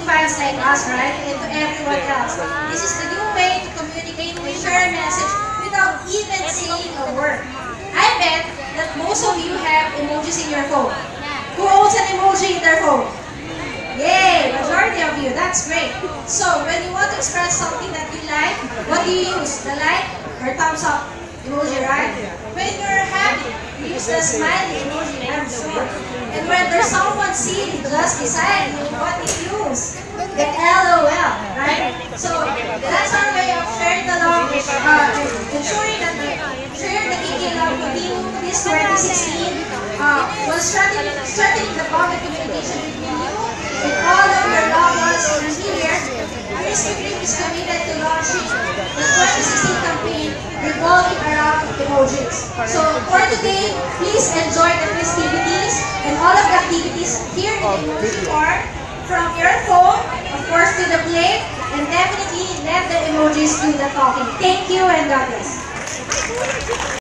fans like us, right? And to everyone else. This is the new way to communicate and share a message without even saying a word. I bet that most of you have emojis in your phone. Who owns an emoji in their phone? Yay! Majority of you. That's great. So, when you want to express something that you like, what do you use? The like or thumbs up emoji, right? When you're happy, you use the smiley emoji, I'm sure. And when there's someone seated just beside you, what do you use? The LOL, right? So, that's our way of sharing the love, ensuring that we share the KK love continue this 2016 while strengthening the public communication between you and all of your loved ones here. Krispy Kreme is committed to launching the 2016 campaign revolving around emojis. So for today, please enjoy the festivities and all of the activities here in the emoji park, from your phone, of course, to the plate, and definitely let the emojis do the talking. Thank you and God bless.